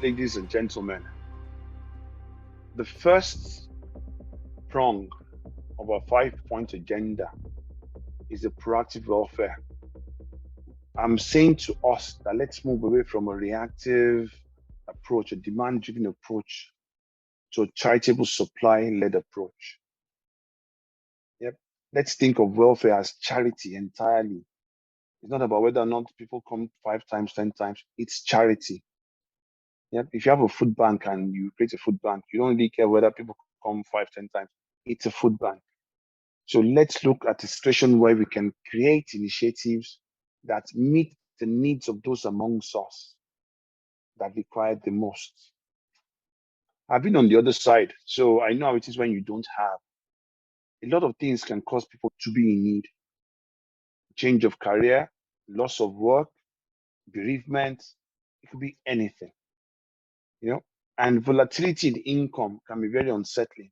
ladies and gentlemen, the first prong of our 5-point agenda is the proactive welfare. I'm saying to us that let's move away from a reactive approach, a demand-driven approach, to a charitable supply-led approach. Yep. Let's think of welfare as charity entirely. It's not about whether or not people come 5 times, 10 times. It's charity. Yep. If you have a food bank and you create a food bank, you don't really care whether people come 5, 10 times. It's a food bank. So let's look at a situation where we can create initiatives that meet the needs of those amongst us that require the most. I've been on the other side, so I know how it is when you don't have. A lot of things can cause people to be in need. Change of career, loss of work, bereavement, it could be anything, and volatility in income can be very unsettling.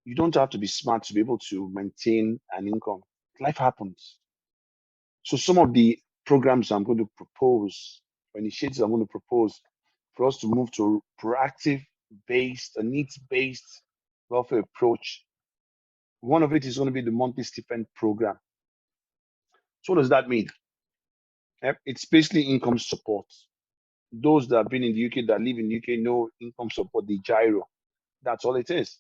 You don't have to be smart to be able to maintain an income. Life happens. So some of the programs I'm going to propose, or initiatives I'm going to propose for us to move to a proactive-based, a needs-based welfare approach. One of it is going to be the monthly stipend program. So what does that mean? It's basically income support. Those that have been in the UK, that live in the UK, know income support, the gyro. That's all it is.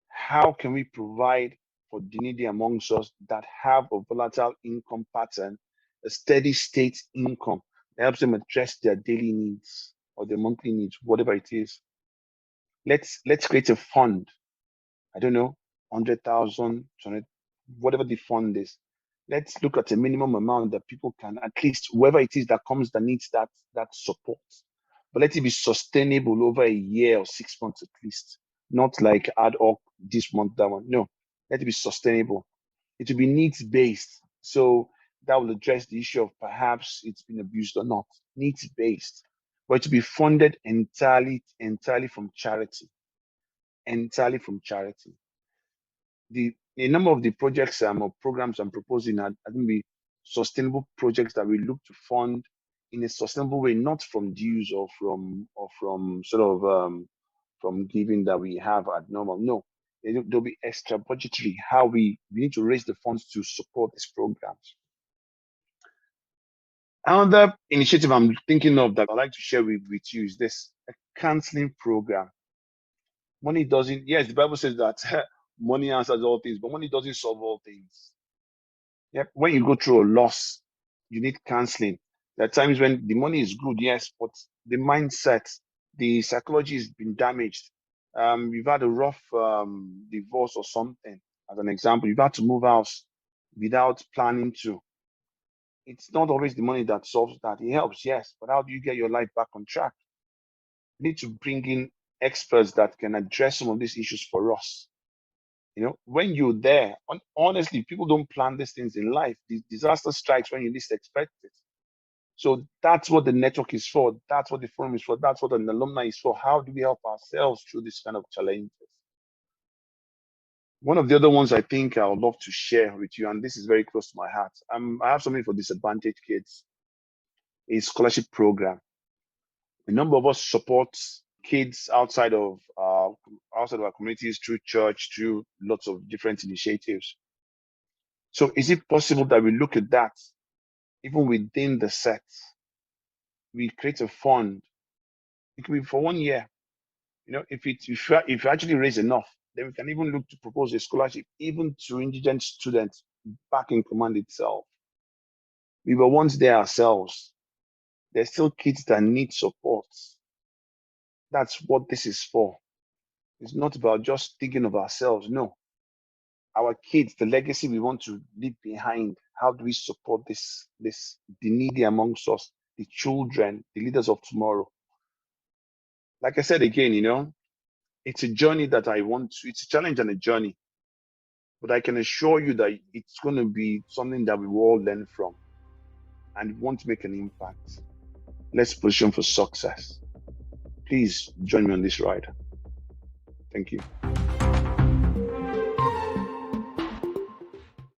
How can we provide for the needy amongst us that have a volatile income pattern, a steady state income that helps them address their daily needs or their monthly needs, whatever it is? Let's create a fund. I don't know, 100,000, whatever the fund is. Let's look at a minimum amount that people can, at least whoever it is that comes that needs that support. But let it be sustainable over a year or 6 months at least. Not like ad hoc, this month, that one. No, let it be sustainable. It will be needs-based. So that will address the issue of perhaps it's been abused or not. Needs-based. But it will be funded entirely from charity. Entirely from charity. A number of the projects or programs I'm proposing are going to be sustainable projects that we look to fund in a sustainable way, not from dues or from sort of from giving that we have at normal. No, there'll be extra budgetary. How we need to raise the funds to support these programs. Another initiative I'm thinking of that I'd like to share with you is this: a counseling program. Money doesn't. Yes, the Bible says that money answers all things, but money doesn't solve all things. Yep. When you go through a loss, you need counseling. There are times when the money is good, yes, but the mindset, the psychology has been damaged. You've had a rough divorce or something. As an example, you've had to move house without planning to. It's not always the money that solves that. It helps, yes, but how do you get your life back on track? You need to bring in experts that can address some of these issues for us. When you're there, honestly, people don't plan these things in life. The disaster strikes when you least expect it. So that's what the network is for. That's what the forum is for. That's what an alumni is for. How do we help ourselves through this kind of challenges? One of the other ones I think I would love to share with you, and this is very close to my heart. I have something for disadvantaged kids, a scholarship program. A number of us support kids outside of our communities through church, through lots of different initiatives. So is it possible that we look at that even within the Sept? We create a fund. It could be for 1 year. If you actually raise enough, then we can even look to propose a scholarship even to indigent students back in command itself. We were once there ourselves. There's still kids that need support. That's what this is for. It's not about just thinking of ourselves. No. Our kids, the legacy we want to leave behind, how do we support the needy amongst us, the children, the leaders of tomorrow? Like I said again, it's a journey that it's a challenge and a journey. But I can assure you that it's going to be something that we will all learn from and want to make an impact. Let's position for success. Please join me on this ride. Thank you.